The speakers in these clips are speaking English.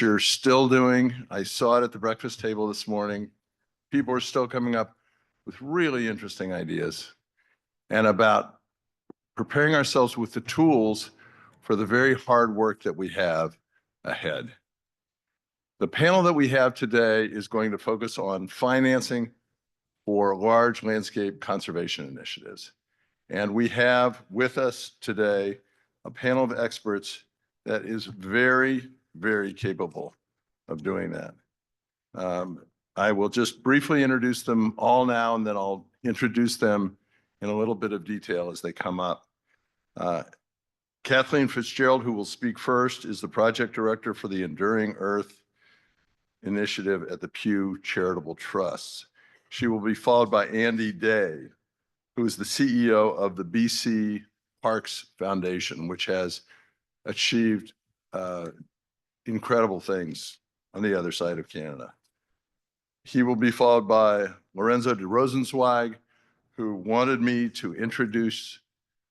you're still doing. I saw it at the breakfast table this morning. People are still coming up with really interesting ideas and about preparing ourselves with the tools for the very hard work that we have ahead. The panel that we have today is going to focus on financing for large landscape conservation initiatives. And we have with us today a panel of experts that is very, very capable of doing that. I will just briefly introduce them all now, and then I'll introduce them in a little bit of detail as they come up. Kathleen Fitzgerald, who will speak first, is the project director for the Enduring Earth initiative at the Pew Charitable Trusts. She will be followed by Andy Day, who is the CEO of the BC Parks Foundation, which has achieved incredible things on the other side of Canada. He will be followed by Lorenzo de Rosenzweig, who wanted me to introduce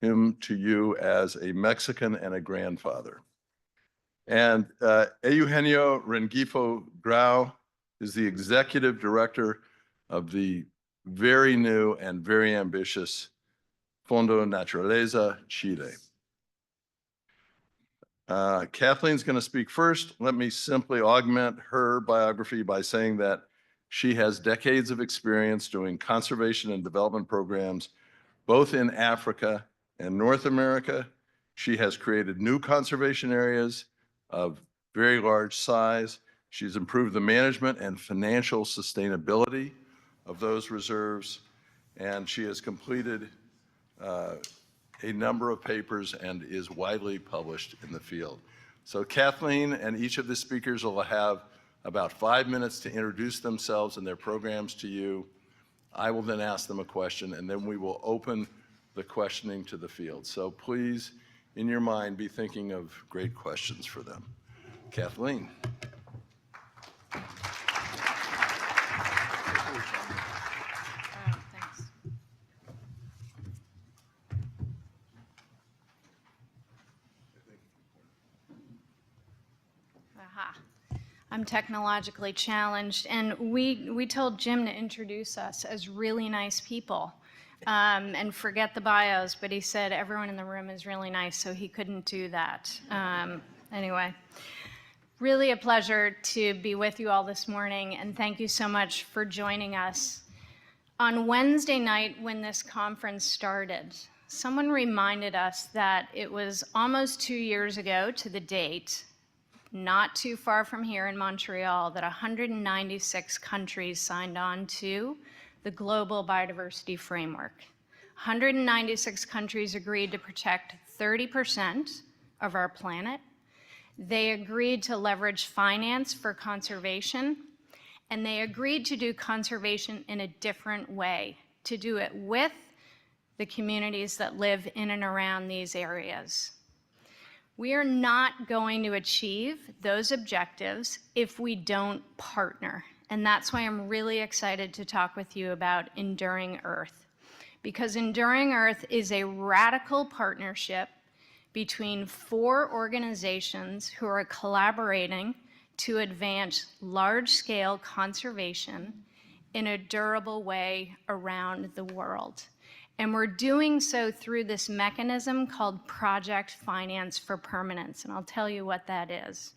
him to you as a Mexican and a grandfather. And Eugenio Rengifo Grau is the executive director of the very new and very ambitious Fondo Naturaleza Chile. Kathleen's going to speak first. Let me simply augment her biography by saying that she has decades of experience doing conservation and development programs, both in Africa and North America. She has created new conservation areas of very large size. She's improved the management and financial sustainability of those reserves, and she has completed a number of papers and is widely published in the field. So Kathleen and each of the speakers will have about 5 minutes to introduce themselves and their programs to you. I will then ask them a question, and then we will open the questioning to the field. So please, in your mind, be thinking of great questions for them. Kathleen. I'm technologically challenged, and we told Jim to introduce us as really nice people and forget the bios, but he said everyone in the room is really nice, so he couldn't do that. Anyway, really a pleasure to be with you all this morning, and thank you so much for joining us. On Wednesday night when this conference started, someone reminded us that it was almost 2 years ago to the date, not too far from here in Montreal, that 196 countries signed on to the Global Biodiversity Framework. 196 countries agreed to protect 30% of our planet. They agreed to leverage finance for conservation, and they agreed to do conservation in a different way, to do it with the communities that live in and around these areas. We are not going to achieve those objectives if we don't partner. And that's why I'm really excited to talk with you about Enduring Earth. Because Enduring Earth is a radical partnership between 4 organizations who are collaborating to advance large-scale conservation in a durable way around the world. And we're doing so through this mechanism called Project Finance for Permanence, and I'll tell you what that is.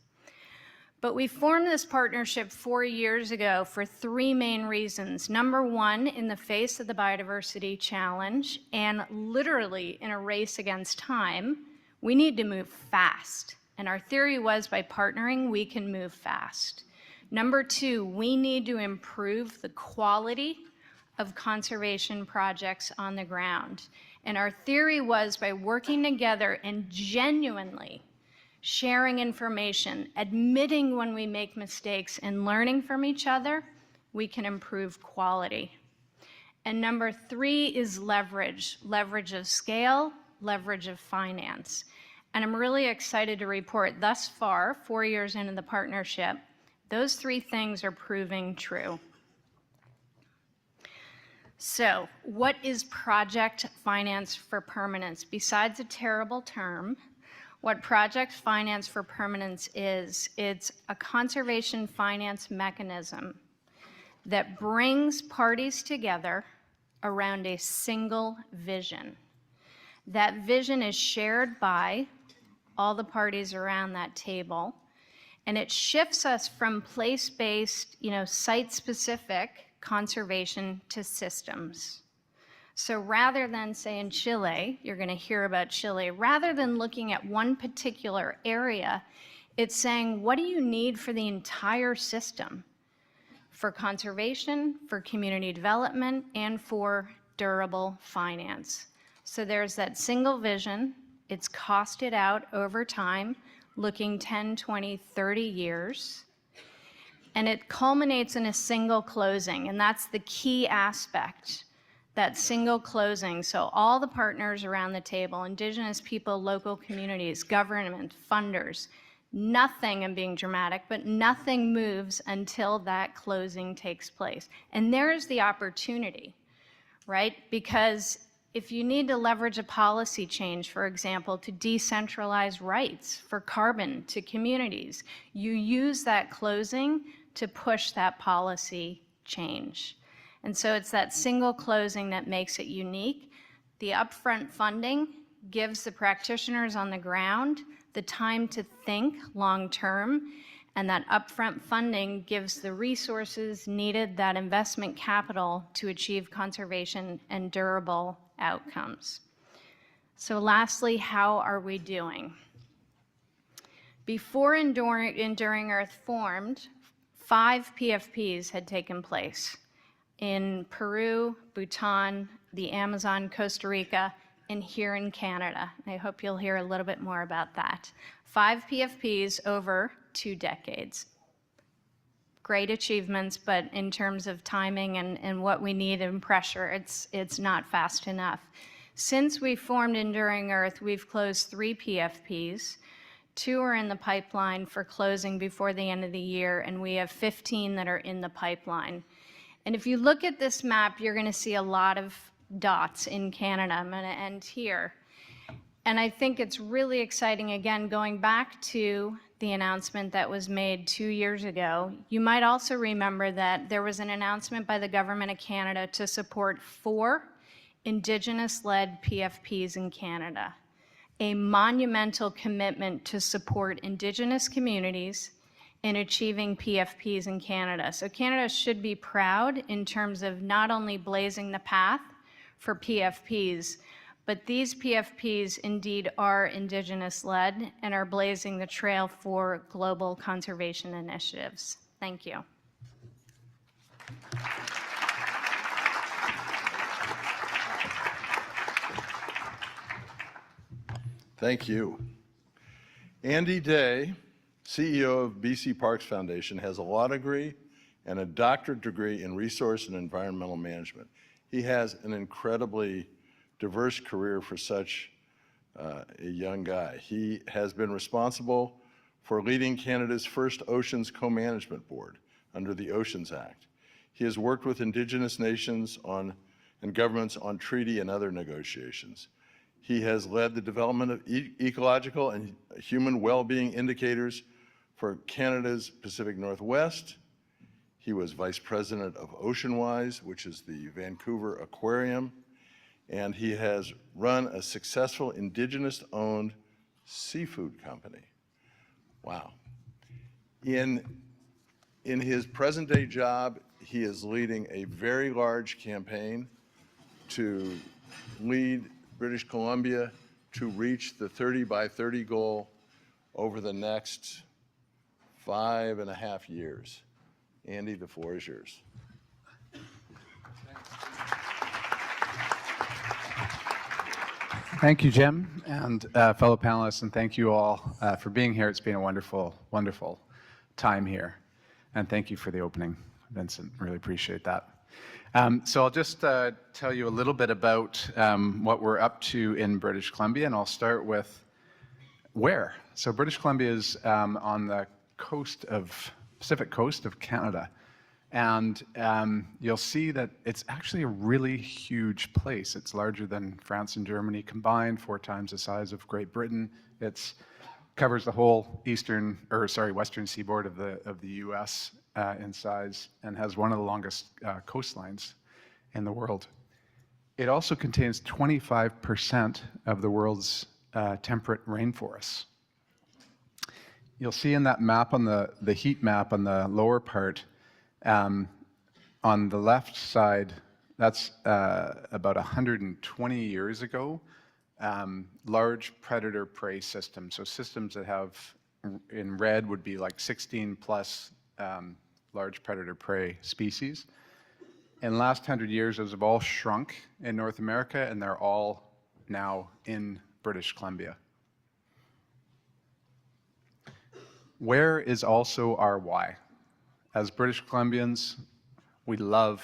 But we formed this partnership 4 years ago for 3 main reasons. Number 1, in the face of the biodiversity challenge, and literally in a race against time, we need to move fast. And our theory was by partnering, we can move fast. Number 2, we need to improve the quality of conservation projects on the ground. And our theory was by working together and genuinely sharing information, admitting when we make mistakes, and learning from each other, we can improve quality. And number 3 is leverage of scale, leverage of finance. And I'm really excited to report thus far, 4 years into the partnership, those 3 things are proving true. So, what is Project Finance for Permanence? Besides a terrible term, what Project Finance for Permanence is. It's a conservation finance mechanism that brings parties together around a single vision. That vision is shared by all the parties around that table, and it shifts us from place-based, site-specific conservation to systems. So rather than, say, in Chile, you're going to hear about Chile, rather than looking at one particular area, it's saying, what do you need for the entire system? For conservation, for community development, and for durable finance. So there's that single vision. It's costed out over time, looking 10, 20, 30 years. And it culminates in a single closing, and that's the key aspect. That single closing, so all the partners around the table, Indigenous people, local communities, government, funders, nothing, I'm being dramatic, but nothing moves until that closing takes place. And there's the opportunity, right? Because if you need to leverage a policy change, for example, to decentralize rights for carbon to communities, you use that closing to push that policy change. And so it's that single closing that makes it unique. The upfront funding gives the practitioners on the ground the time to think long-term, and that upfront funding gives the resources needed, that investment capital, to achieve conservation and durable outcomes. So lastly, how are we doing? Before Enduring Earth formed, 5 PFPs had taken place in Peru, Bhutan, the Amazon, Costa Rica, and here in Canada. I hope you'll hear a little bit more about that. 5 PFPs over 2 decades. Great achievements, but in terms of timing and what we need and pressure, it's not fast enough. Since we formed Enduring Earth, we've closed 3 PFPs. 2 are in the pipeline for closing before the end of the year, and we have 15 that are in the pipeline. And if you look at this map, you're going to see a lot of dots in Canada. I'm going to end here. And I think it's really exciting, again, going back to the announcement that was made 2 years ago. You might also remember that there was an announcement by the Government of Canada to support 4 Indigenous-led PFPs in Canada. A monumental commitment to support Indigenous communities in achieving PFPs in Canada. So Canada should be proud in terms of not only blazing the path for PFPs, but these PFPs indeed are Indigenous-led and are blazing the trail for global conservation initiatives. Thank you. Thank you. Andy Day, CEO of BC Parks Foundation, has a law degree and a doctorate degree in resource and environmental management. He has an incredibly diverse career for such a young guy. He has been responsible for leading Canada's first Oceans Co-Management Board under the Oceans Act. He has worked with Indigenous nations and governments on treaty and other negotiations. He has led the development of ecological and human well-being indicators for Canada's Pacific Northwest. He was vice president of OceanWise, which is the Vancouver Aquarium, and he has run a successful Indigenous-owned seafood company. Wow. In his present-day job, he is leading a very large campaign to lead British Columbia to reach the 30 by 30 goal over the next 5.5 years. Andy, the floor is yours. Thank you, Jim, and fellow panelists, and thank you all for being here. It's been a wonderful, wonderful time here. And thank you for the opening, Vincent. Really appreciate that. So I'll just tell you a little bit about what we're up to in British Columbia, and I'll start with where. So British Columbia is on the Pacific coast of Canada. And you'll see that it's actually a really huge place. It's larger than France and Germany combined, 4 times the size of Great Britain. It's covers the whole western seaboard of the U.S. In size, and has one of the longest coastlines in the world. It also contains 25% of the world's temperate rainforests. You'll see in that map, on the heat map on the lower part, on the left side, that's about 120 years ago, large predator-prey systems. So systems that have, in red, would be like 16 plus large predator-prey species. In the last 100 years, those have all shrunk in North America, and they're all now in British Columbia. Where is also our why. As British Columbians, we love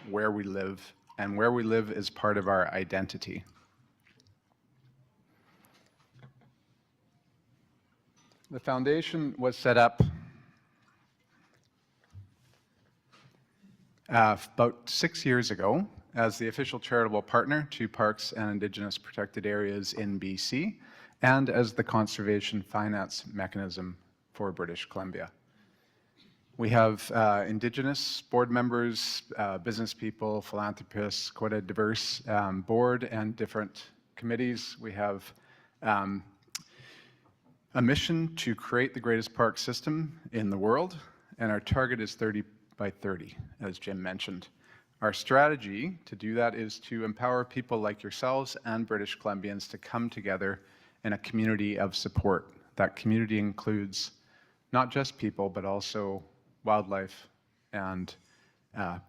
where we live, and where we live is part of our identity. The foundation was set up about 6 years ago as the official charitable partner to parks and Indigenous protected areas in BC, and as the conservation finance mechanism for British Columbia. We have Indigenous board members, business people, philanthropists, quite a diverse board and different committees. We have a mission to create the greatest park system in the world, and our target is 30 by 30, as Jim mentioned. Our strategy to do that is to empower people like yourselves and British Columbians to come together in a community of support. That community includes not just people, but also wildlife and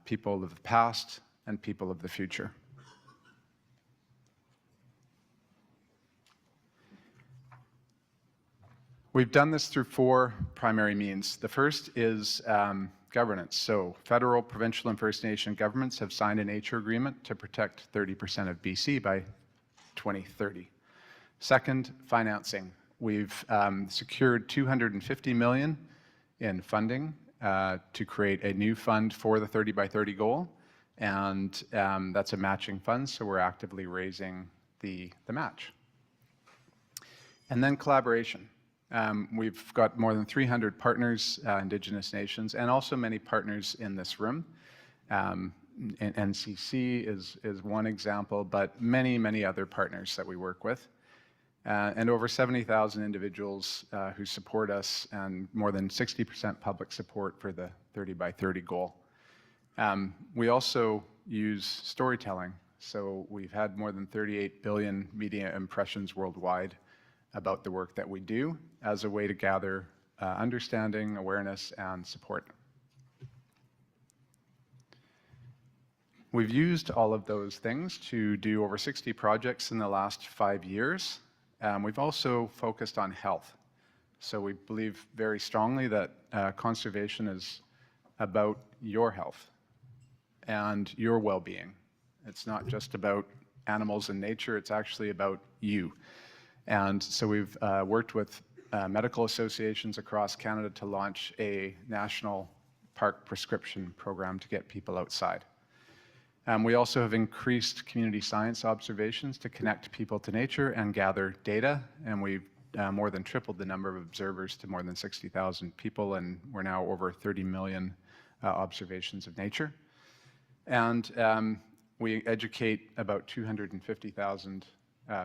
people of the past and people of the future. We've done this through 4 primary means. The first is governance. So federal, provincial, and First Nation governments have signed a nature agreement to protect 30% of BC by 2030. Second, financing. We've secured $250 million in funding to create a new fund for the 30 by 30 goal, and that's a matching fund, so we're actively raising the match. And then collaboration. We've got more than 300 partners, Indigenous nations, and also many partners in this room. NCC is one example, but many, many other partners that we work with. And over 70,000 individuals who support us, and more than 60% public support for the 30 by 30 goal. We also use storytelling. So we've had more than 38 billion media impressions worldwide about the work that we do as a way to gather understanding, awareness, and support. We've used all of those things to do over 60 projects in the last 5 years. We've also focused on health. So we believe very strongly that conservation is about your health and your well-being. It's not just about animals and nature, it's actually about you. And so we've worked with medical associations across Canada to launch a national park prescription program to get people outside. We also have increased community science observations to connect people to nature and gather data, and we've more than tripled the number of observers to more than 60,000 people, and we're now over 30 million observations of nature. And we educate about 250,000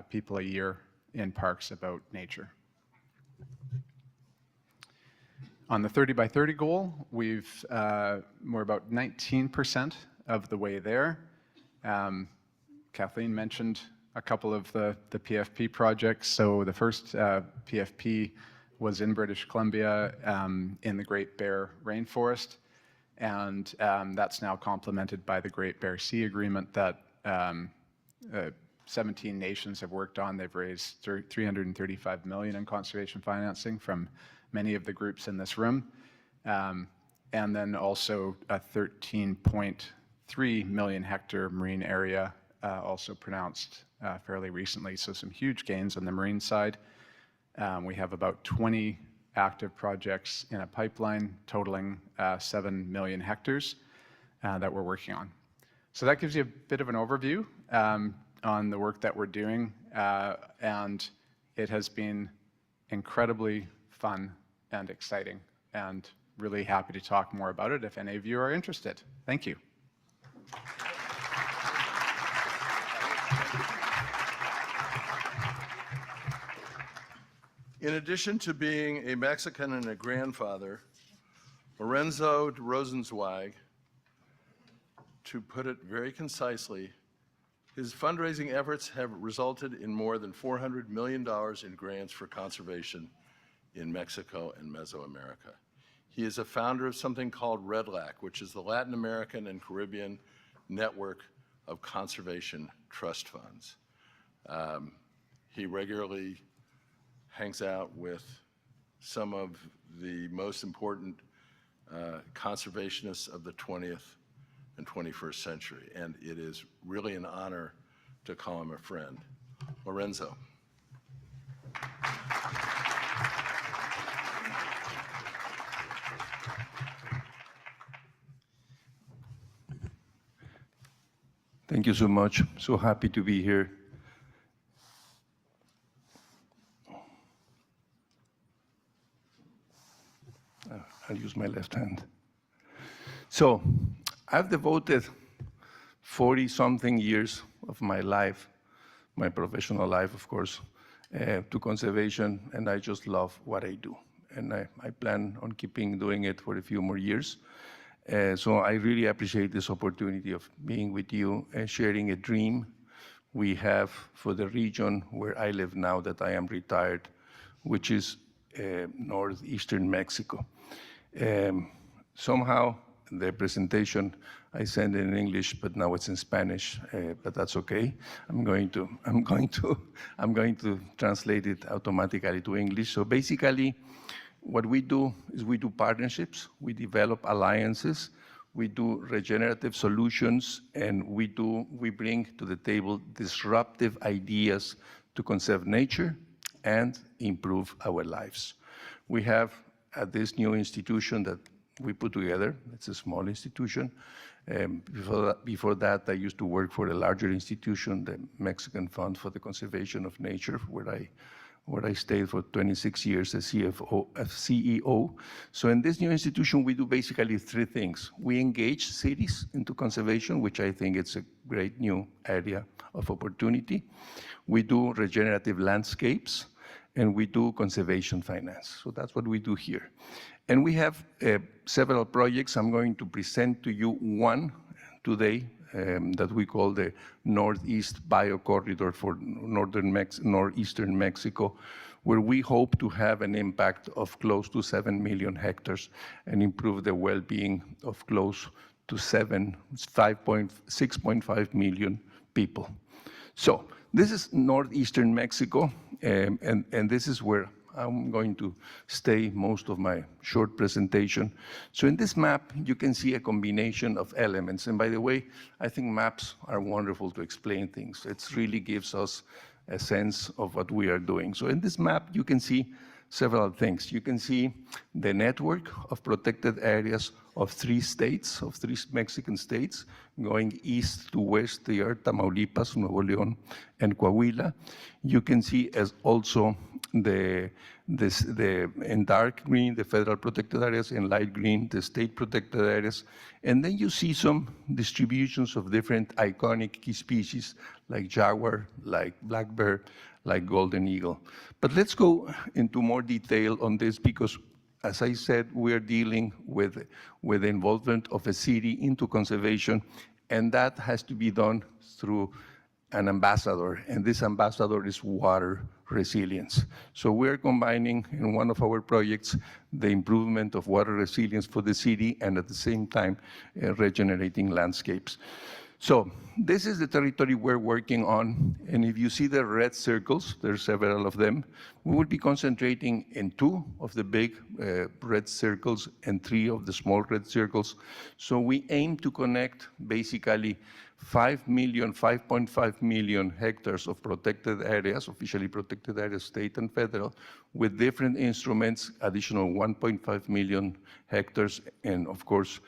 people a year in parks about nature. On the 30 by 30 goal, we're about 19% of the way there. Kathleen mentioned a couple of the PFP projects. So the first PFP was in British Columbia in the Great Bear Rainforest, and that's now complemented by the Great Bear Sea Agreement that 17 nations have worked on. They've raised $335 million in conservation financing from many of the groups in this room. And then also a 13.3 million hectare marine area also pronounced fairly recently. So some huge gains on the marine side. We have about 20 active projects in a pipeline totaling 7 million hectares that we're working on. So that gives you a bit of an overview on the work that we're doing, and it has been incredibly fun and exciting, and really happy to talk more about it if any of you are interested. Thank you. In addition to being a Mexican and a grandfather, Lorenzo de Rosenzweig, to put it very concisely, his fundraising efforts have resulted in more than $400 million in grants for conservation in Mexico and Mesoamerica. He is a founder of something called REDLAC, which is the Latin American and Caribbean Network of Conservation Trust Funds. He regularly hangs out with some of the most important conservationists of the 20th and 21st century, and it is really an honor to call him a friend. Lorenzo. Thank you so much. So happy to be here. I'll use my left hand. So I've devoted 40-something years of my life, my professional life, of course, to conservation, and I just love what I do. And I plan on keeping doing it for a few more years. So I really appreciate this opportunity of being with you and sharing a dream we have for the region where I live now that I am retired, which is northeastern Mexico. Somehow the presentation I sent in English, but now it's in Spanish, but that's okay. I'm going to translate it automatically to English. So basically, what we do is we do partnerships, we develop alliances, we do regenerative solutions, and we bring to the table disruptive ideas to conserve nature and improve our lives. We have at this new institution that we put together, it's a small institution. Before that, I used to work for a larger institution, the Mexican Fund for the Conservation of Nature, where I stayed for 26 years as CEO. So in this new institution, we do basically three things. We engage cities into conservation, which I think it's a great new area of opportunity. We do regenerative landscapes, and we do conservation finance. So that's what we do here. And we have several projects. I'm going to present to you one today that we call the Northeast Biocorridor for northeastern Mexico, where we hope to have an impact of close to 7 million hectares and improve the well-being of close to 6.5 million people. So this is northeastern Mexico, and this is where I'm going to stay most of my short presentation. So in this map, you can see a combination of elements. And by the way, I think maps are wonderful to explain things. It really gives us a sense of what we are doing. So in this map, you can see several things. You can see the network of protected areas of three Mexican states, going east to west. They are Tamaulipas, Nuevo León, and Coahuila. You can see as also in dark green, the federal protected areas, in light green, the state protected areas. And then you see some distributions of different iconic key species like jaguar, like black bear, like golden eagle. But let's go into more detail on this because, as I said, we are dealing with the involvement of a city into conservation, and that has to be done through an ambassador, and this ambassador is water resilience. So we're combining in one of our projects the improvement of water resilience for the city and at the same time regenerating landscapes. So this is the territory we're working on, and if you see the red circles, there's several of them, we will be concentrating in 2 of the big red circles and 3 of the small red circles. So we aim to connect basically 5.5 million hectares of protected areas, officially protected areas, state and federal, with different instruments, additional 1.5 million hectares, and of course,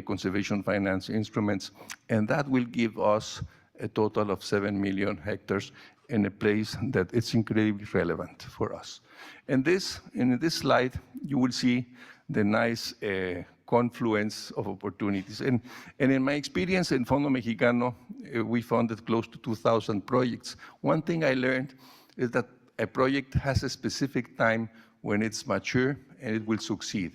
conservation finance instruments, and that will give us a total of 7 million hectares in a place that it's incredibly relevant for us. And in this slide, you will see the nice confluence of opportunities. And in my experience in Fondo Mexicano, we funded close to 2,000 projects. One thing I learned is that a project has a specific time when it's mature and it will succeed.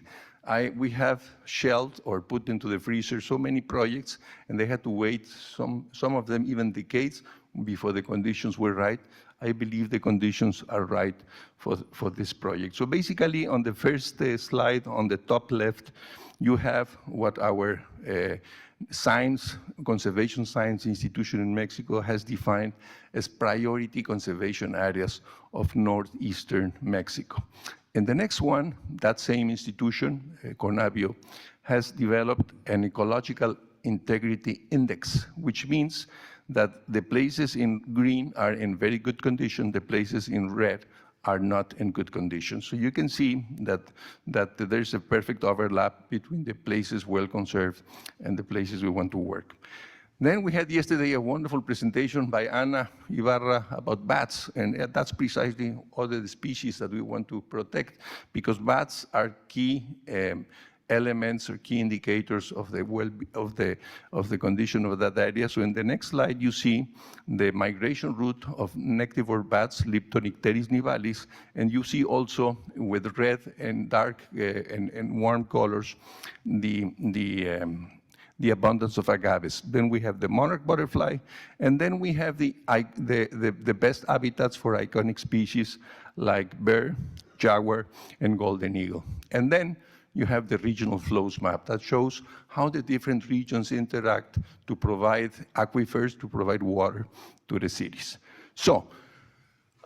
We have shelved or put into the freezer so many projects, and they had to wait, some of them even decades, before the conditions were right. I believe the conditions are right for this project. So basically, on the first slide, on the top left, you have what our conservation science institution in Mexico has defined as priority conservation areas of northeastern Mexico. And the next one, that same institution, Conavio, has developed an ecological integrity index, which means that the places in green are in very good condition, the places in red are not in good condition. So you can see that there's a perfect overlap between the places well conserved and the places we want to work. Then we had yesterday a wonderful presentation by Ana Ibarra about bats, and that's precisely all the species that we want to protect, because bats are key elements or key indicators of the condition of that area. So in the next slide, you see the migration route of nectivore bats, Leptonicteris nivalis, and you see also with red and dark and warm colors the abundance of agaves. Then we have the monarch butterfly, and then we have the best habitats for iconic species like bear, jaguar, and golden eagle. And then you have the regional flows map that shows how the different regions interact to provide aquifers, to provide water to the cities. So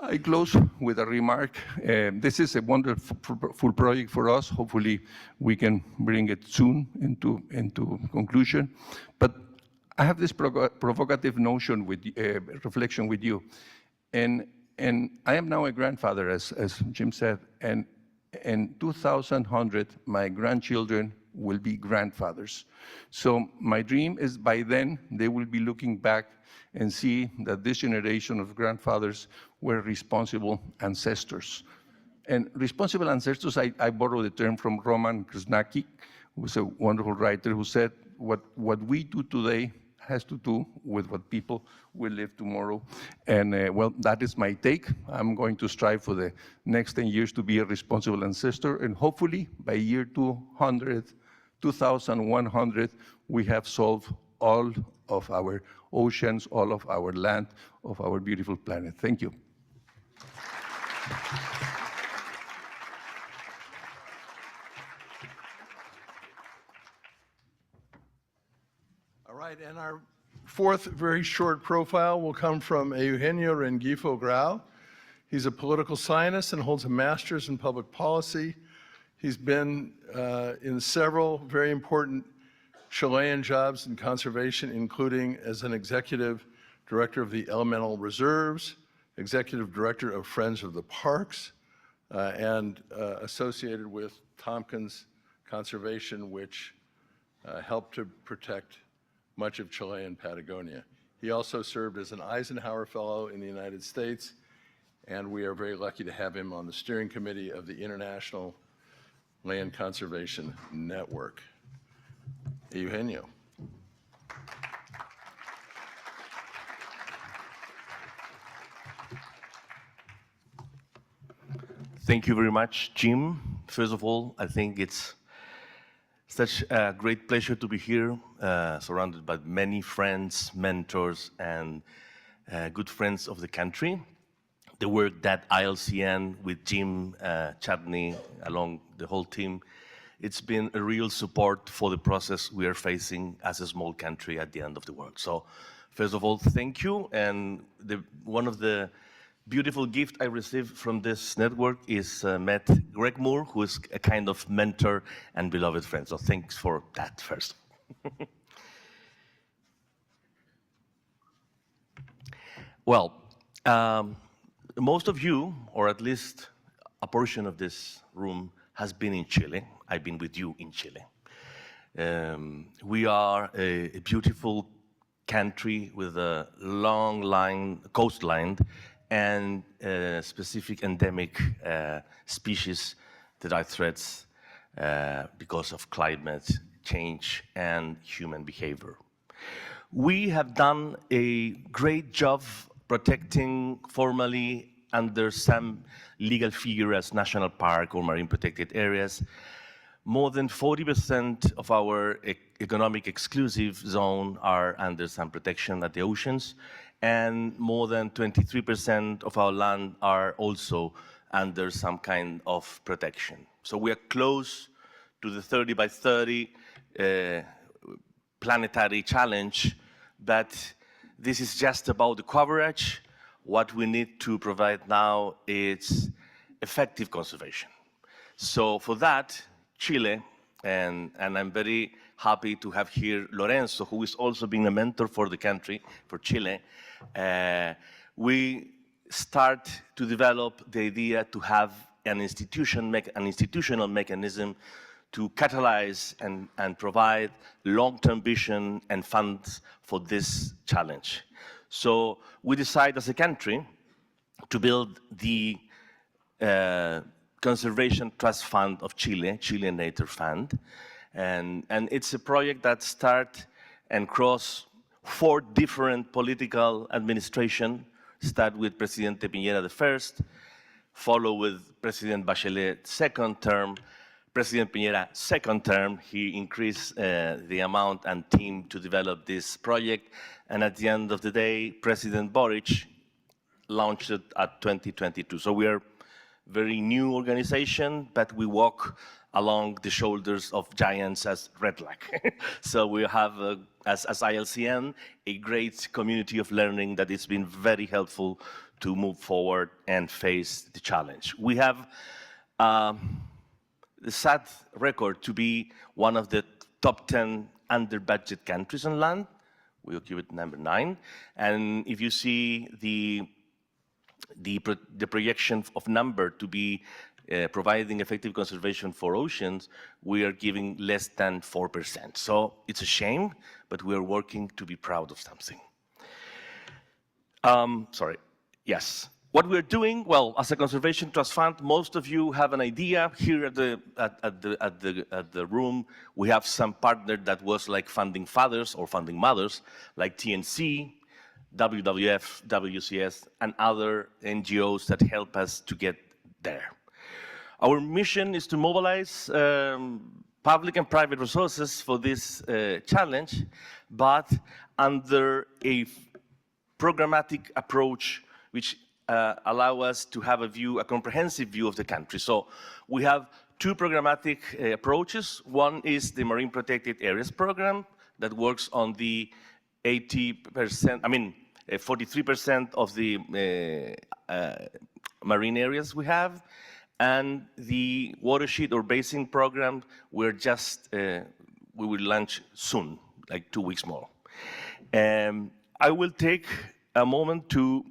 I close with a remark. This is a wonderful project for us. Hopefully, we can bring it soon into conclusion. But I have this provocative notion reflection with you. And I am now a grandfather, as Jim said, and in 2100, my grandchildren will be grandfathers. So my dream is by then, they will be looking back and see that this generation of grandfathers were responsible ancestors. And responsible ancestors, I borrow the term from Roman Krznaki, who was a wonderful writer, who said, what we do today has to do with what people will live tomorrow. And well, that is my take. I'm going to strive for the next 10 years to be a responsible ancestor. And hopefully by year 2100, we have solved all of our oceans, all of our land, of our beautiful planet. Thank you. All right, and our fourth very short profile will come from Eugenio Rengifo Grau. He's a political scientist and holds a master's in public policy. He's been in several very important Chilean jobs in conservation, including as an executive director of the Elemental Reserves, executive director of Friends of the Parks, and associated with Tompkins Conservation, which helped to protect much of Chilean Patagonia. He also served as an Eisenhower Fellow in the United States, and we are very lucky to have him on the steering committee of the International Land Conservation Network. Eugenio. Thank you very much, Jim. First of all, I think it's such a great pleasure to be here, surrounded by many friends, mentors, and good friends of the country. The work that ILCN with Jim Chutney, along the whole team, it's been a real support for the process we are facing as a small country at the end of the world. So first of all, thank you. And one of the beautiful gifts I received from this network is met Greg Moore, who is a kind of mentor and beloved friend. So thanks for that first. Well, most of you, or at least a portion of this room, has been in Chile. I've been with you in Chile. We are a beautiful country with a long coastline and specific endemic species that are threats because of climate change and human behavior. We have done a great job protecting formally under some legal figure as national park or marine protected areas. More than 40% of our economic exclusive zone are under some protection at the oceans, and more than 23% of our land are also under some kind of protection. So we are close to the 30 by 30 planetary challenge, but this is just about the coverage. What we need to provide now is effective conservation. So for that, Chile, and I'm very happy to have here Lorenzo, who is also being a mentor for the country, for Chile. We start to develop the idea to have an institutional mechanism to catalyze and provide long-term vision and funds for this challenge. So we decide as a country to build the Conservation Trust Fund of Chile, Chilean Nature Fund. And it's a project that starts and crosses 4 different political administrations. Start with Presidente Piñera the first, follow with President Bachelet second term. President Piñera second term, he increased the amount and team to develop this project. And at the end of the day, President Boric launched it at 2022. So we are very new organization, but we walk along the shoulders of giants as REDLAC. So we have, as ILCN, a great community of learning that has been very helpful to move forward and face the challenge. We have the sad record to be one of the top 10 under-budget countries on land. We occupy number 9. And if you see the projection of number to be providing effective conservation for oceans, we are giving less than 4%. So it's a shame, but we are working to be proud of something. Sorry, yes. What we're doing, well, as a Conservation Trust Fund, most of you have an idea. Here at the room, we have some partner that was like funding fathers or funding mothers, like TNC, WWF, WCS, and other NGOs that help us to get there. Our mission is to mobilize public and private resources for this challenge, but under a programmatic approach which allow us to have a comprehensive view of the country. So we have 2 programmatic approaches. One is the Marine Protected Areas Program that works on the 43% of the marine areas we have, and the watershed or basin program we will launch soon, like 2 weeks more. I will take a moment to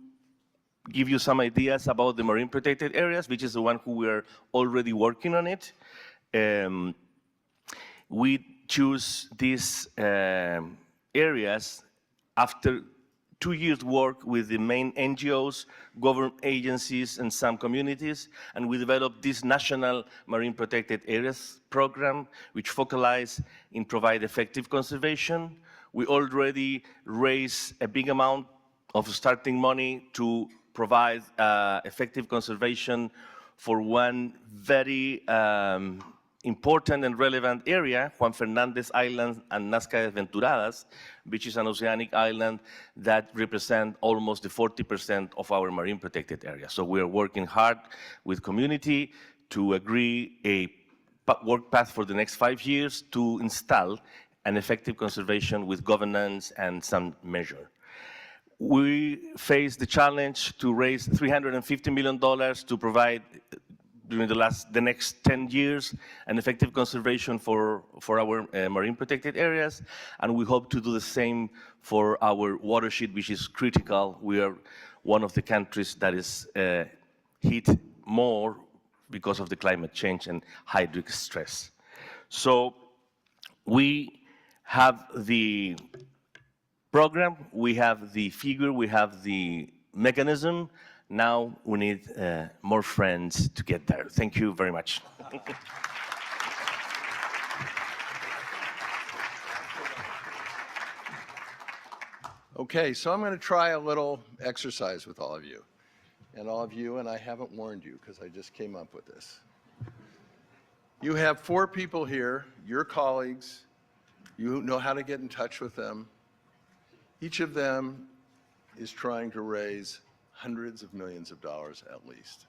give you some ideas about the marine protected areas, which is the one who we're already working on it. We choose these areas after 2 years work with the main NGOs, government agencies, and some communities, and we developed this National Marine Protected Areas Program, which focalizes in provide effective conservation. We already raised a big amount of starting money to provide effective conservation for one very important and relevant area, Juan Fernández Island and Nazca Desventuradas, which is an oceanic island that represents almost the 40% of our marine protected area. So we are working hard with community to agree a work path for the next 5 years to install an effective conservation with governance and some measure. We face the challenge to raise $350 million to provide during the next 10 years an effective conservation for our marine protected areas, and we hope to do the same for our watershed, which is critical. We are one of the countries that is hit more because of the climate change and hydric stress. So we have the program, we have the figure, we have the mechanism. Now we need more friends to get there. Thank you very much. Okay, so I'm going to try a little exercise with all of you. And I haven't warned you because I just came up with this. You have 4 people here, your colleagues. You know how to get in touch with them. Each of them is trying to raise hundreds of millions of dollars at least.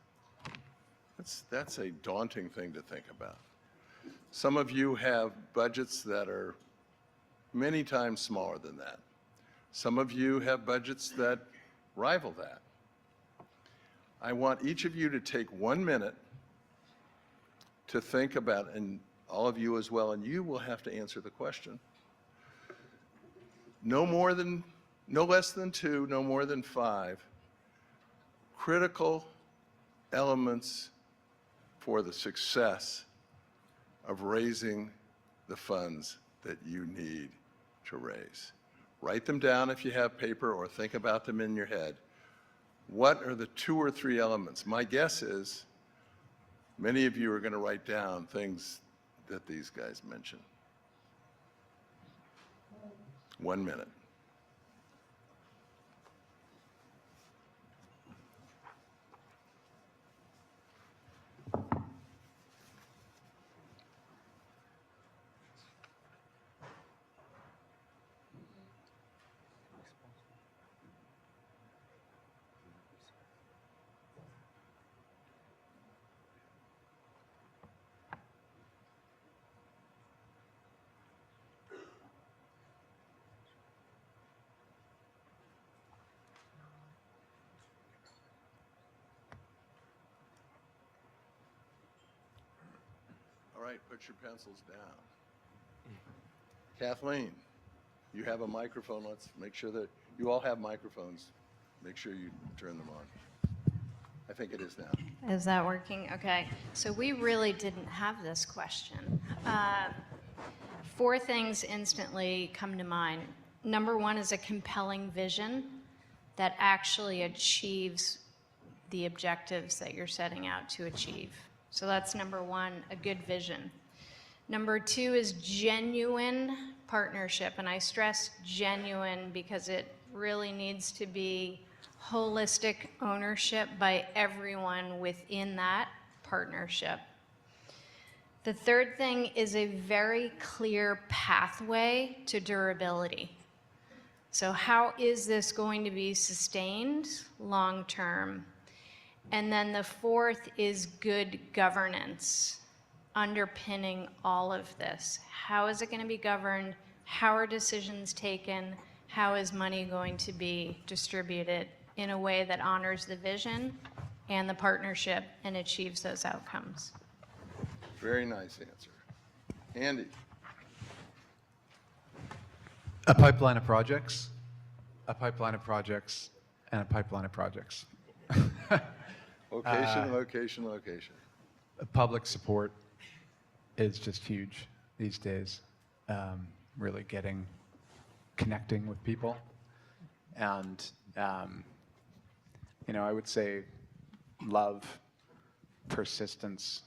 That's a daunting thing to think about. Some of you have budgets that are many times smaller than that. Some of you have budgets that rival that. I want each of you to take 1 minute to think about, and all of you as well, and you will have to answer the question. No less than 2, no more than 5 critical elements for the success of raising the funds that you need to raise. Write them down if you have paper or think about them in your head. What are the 2 or 3 elements? My guess is many of you are going to write down things that these guys mentioned. 1 minute. All right, put your pencils down. Kathleen, you have a microphone. Let's make sure that you all have microphones. Make sure you turn them on. I think it is now. Is that working? Okay. So we really didn't have this question. 4 things instantly come to mind. Number 1 is a compelling vision that actually achieves the objectives that you're setting out to achieve. So that's number 1, a good vision. Number 2 is genuine partnership, and I stress genuine because it really needs to be holistic ownership by everyone within that partnership. The third thing is a very clear pathway to durability. So how is this going to be sustained long term? And then the 4th is good governance underpinning all of this. How is it going to be governed? How are decisions taken? How is money going to be distributed in a way that honors the vision and the partnership and achieves those outcomes? Very nice answer. Andy? A pipeline of projects, a pipeline of projects, and a pipeline of projects. Location, location, location. Public support is just huge these days. Really connecting with people. And, I would say love, persistence,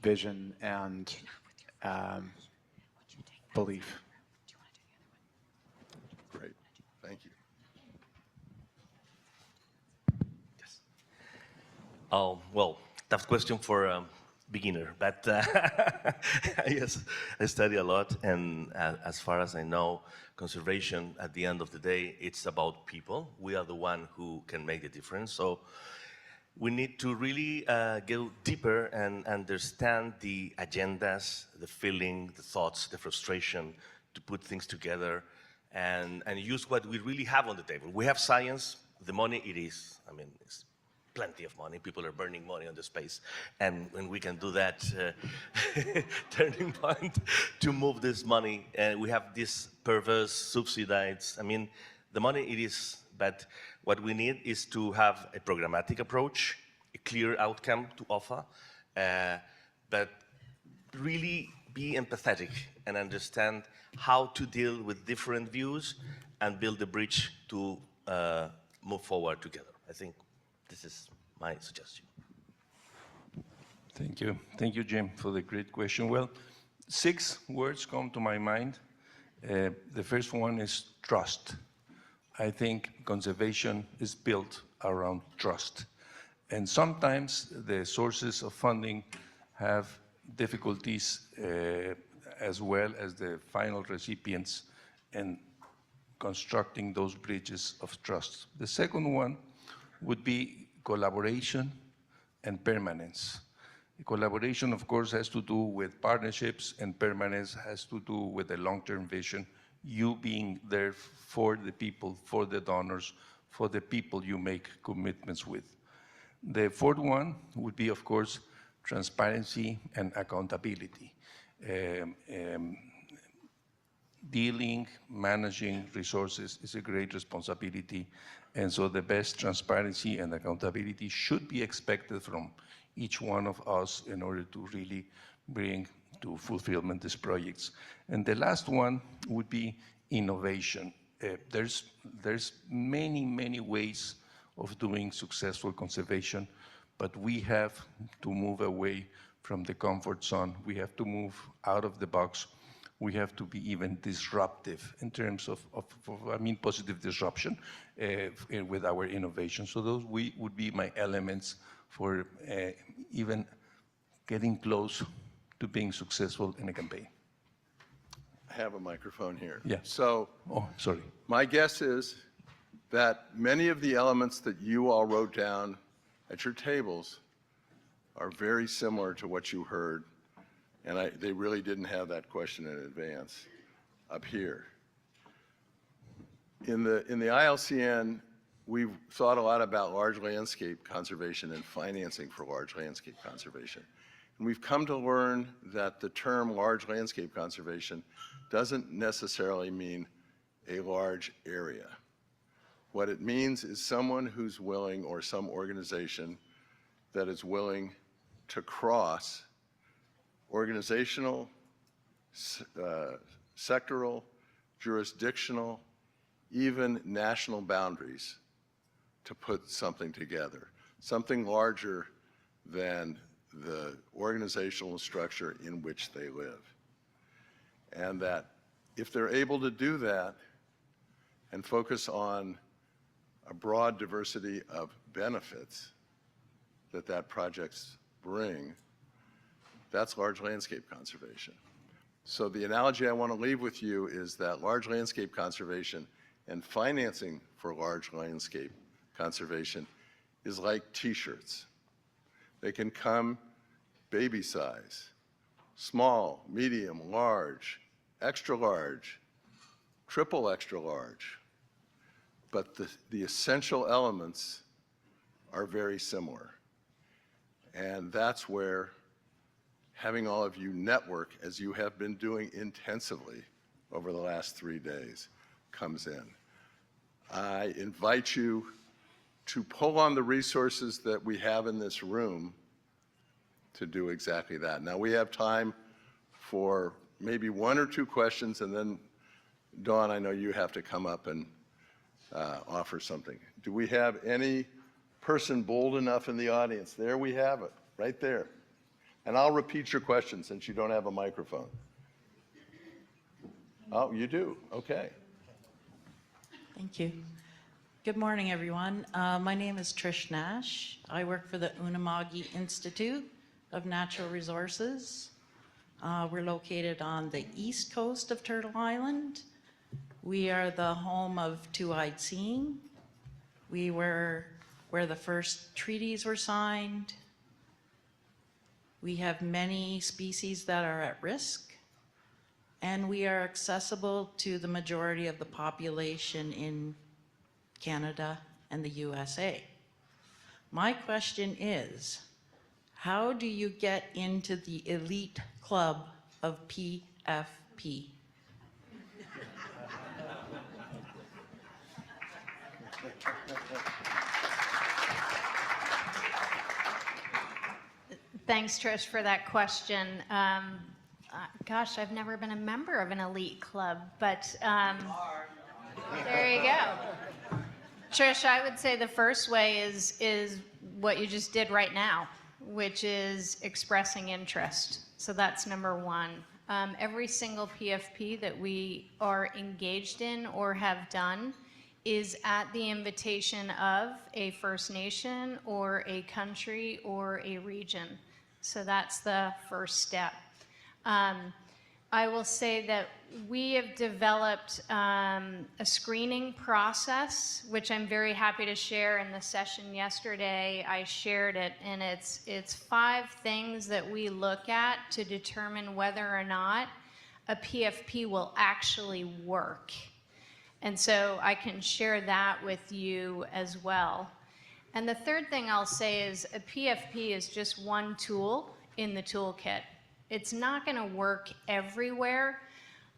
vision, and belief. Great. Thank you. Well, tough question for a beginner, but yes, I study a lot, and as far as I know, conservation, at the end of the day, it's about people. We are the one who can make the difference. So we need to really go deeper and understand the agendas, the feeling, the thoughts, the frustration, to put things together and use what we really have on the table. We have science, the money it is, it's plenty of money. People are burning money on the space. And when we can do that turning point to move this money, we have this perverse subsidies. The money it is, but what we need is to have a programmatic approach, a clear outcome to offer, but really be empathetic and understand how to deal with different views and build the bridge to move forward together. I think this is my suggestion. Thank you. Thank you, Jim, for the great question. Well, 6 words come to my mind. The first one is trust. I think conservation is built around trust. And sometimes the sources of funding have difficulties as well as the final recipients in constructing those bridges of trust. The second one would be collaboration and permanence. Collaboration, of course, has to do with partnerships, and permanence has to do with a long-term vision, you being there for the people, for the donors, for the people you make commitments with. The fourth one would be, of course, transparency and accountability. Dealing, managing resources is a great responsibility, and so the best transparency and accountability should be expected from each one of us in order to really bring to fulfillment these projects. And the last one would be innovation. There's many ways of doing successful conservation, but we have to move away from the comfort zone. We have to move out of the box. We have to be even disruptive in terms of positive disruption with our innovation. So those would be my elements for even getting close to being successful in a campaign. I have a microphone here. Yeah. So, Oh, sorry. my guess is that many of the elements that you all wrote down at your tables are very similar to what you heard, and they really didn't have that question in advance up here. In the ILCN, we've thought a lot about large landscape conservation and financing for large landscape conservation. And we've come to learn that the term large landscape conservation doesn't necessarily mean a large area. What it means is someone who's willing, or some organization that is willing to cross organizational, sectoral, jurisdictional, even national boundaries to put something together, something larger than the organizational structure in which they live. And that if they're able to do that and focus on a broad diversity of benefits that projects bring, that's large landscape conservation. So the analogy I want to leave with you is that large landscape conservation and financing for large landscape conservation is like t-shirts. They can come baby size, small, medium, large, extra large, triple extra large, but the essential elements are very similar. And that's where having all of you network, as you have been doing intensively over the last 3 days, comes in. I invite you to pull on the resources that we have in this room to do exactly that. Now, we have time for maybe 1 or 2 questions, and then, Dawn, I know you have to come up and offer something. Do we have any person bold enough in the audience? There we have it, right there. And I'll repeat your question since you don't have a microphone. Oh, you do? Okay. Thank you. Good morning, everyone. My name is Trish Nash. I work for the Unama'ki Institute of Natural Resources. We're located on the east coast of Turtle Island. We are the home of Two-Eyed Seeing. We were where the first treaties were signed. We have many species that are at risk, and we are accessible to the majority of the population in Canada and the USA. My question is, how do you get into the elite club of PFP? Thanks, Trish, for that question. Gosh, I've never been a member of an elite club, but There you go. Trish, I would say the first way is what you just did right now, which is expressing interest. So that's number one. Every single PFP that we are engaged in or have done is at the invitation of a First Nation or a country or a region. So that's the first step. I will say that we have developed a screening process, which I'm very happy to share. In the session yesterday, I shared it, and it's 5 things that we look at to determine whether or not a PFP will actually work. And so I can share that with you as well. And the third thing I'll say is a PFP is just one tool in the toolkit. It's not going to work everywhere,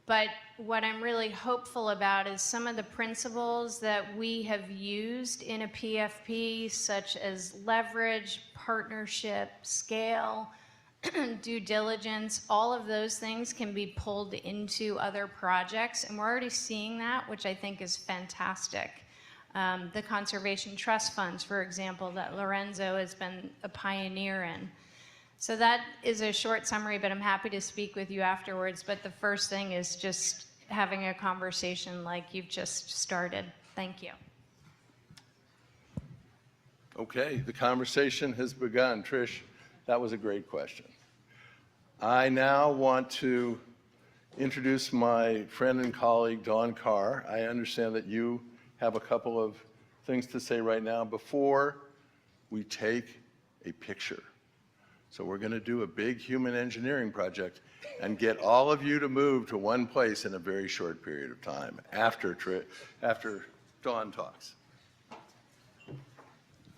but what I'm really hopeful about is some of the principles that we have used in a PFP, such as leverage, partnership, scale, due diligence, all of those things can be pulled into other projects, and we're already seeing that, which I think is fantastic. The conservation trust funds, for example, that Lorenzo has been a pioneer in. So that is a short summary, but I'm happy to speak with you afterwards. But the first thing is just having a conversation like you've just started. Thank you. Okay, the conversation has begun. Trish, that was a great question. I now want to introduce my friend and colleague, Dawn Carr. I understand that you have a couple of things to say right now before we take a picture. So we're going to do a big human engineering project and get all of you to move to one place in a very short period of time after Dawn talks.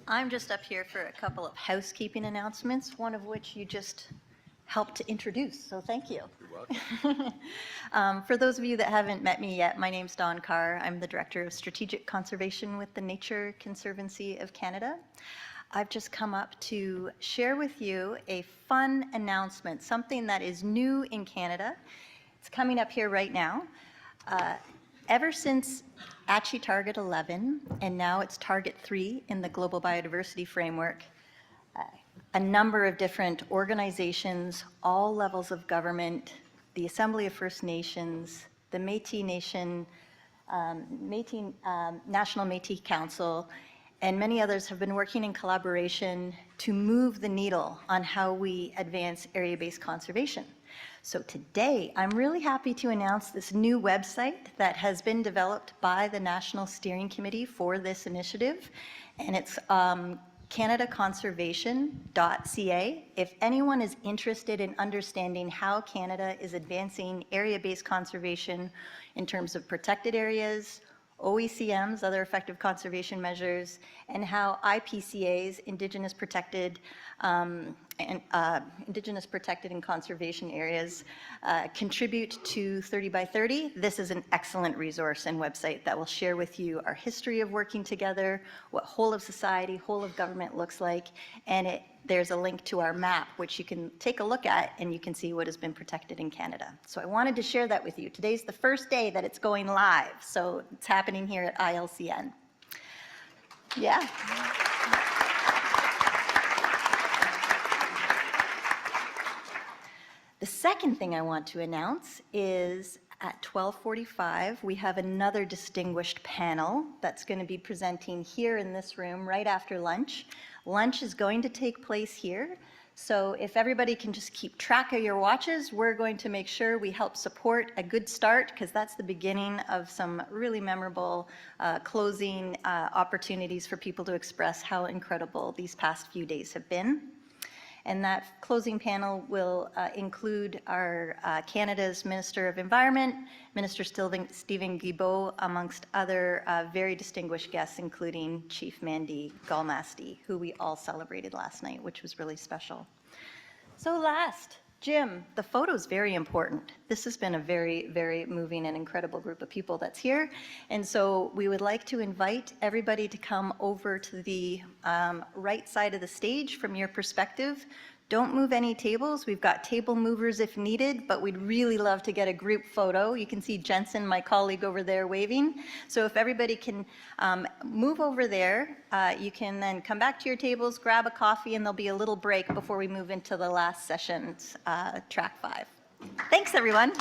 I'm just up here for a couple of housekeeping announcements, one of which you just helped to introduce, so thank you. You're welcome. For those of you that haven't met me yet, my name's Dawn Carr. I'm the Director of Strategic Conservation with the Nature Conservancy of Canada. I've just come up to share with you a fun announcement, something that is new in Canada. It's coming up here right now. Ever since ACHI Target 11, and now it's Target 3 in the Global Biodiversity Framework, a number of different organizations, all levels of government, the Assembly of First Nations, the Métis Nation, National Métis Council, and many others have been working in collaboration to move the needle on how we advance area-based conservation. So today, I'm really happy to announce this new website that has been developed by the National Steering Committee for this initiative, and it's canadaconservation.ca. If anyone is interested in understanding how Canada is advancing area-based conservation in terms of protected areas, OECMs, other effective conservation measures, and how IPCAs, Indigenous protected and conservation areas, contribute to 30 by 30. This is an excellent resource and website that will share with you our history of working together, what whole of society, whole of government looks like, and there's a link to our map, which you can take a look at, and you can see what has been protected in Canada. So I wanted to share that with you. Today's the first day that it's going live, so it's happening here at ILCN. Yeah. The second thing I want to announce is at 12:45, we have another distinguished panel that's going to be presenting here in this room right after lunch. Lunch is going to take place here. So if everybody can just keep track of your watches, we're going to make sure we help support a good start, because that's the beginning of some really memorable closing opportunities for people to express how incredible these past few days have been. And that closing panel will include our Canada's Minister of Environment, Minister Stephen Guilbeault, amongst other very distinguished guests, including Chief Mandy Galmasti, who we all celebrated last night, which was really special. So last, Jim, the photo is very important. This has been a very, very moving and incredible group of people that's here. And so we would like to invite everybody to come over to the right side of the stage from your perspective Don't move any tables. We've got table movers if needed, but we'd really love to get a group photo. You can see Jensen, my colleague over there, waving. So if everybody can move over there, you can then come back to your tables, grab a coffee, and there'll be a little break before we move into the last session, track 5. Thanks, everyone.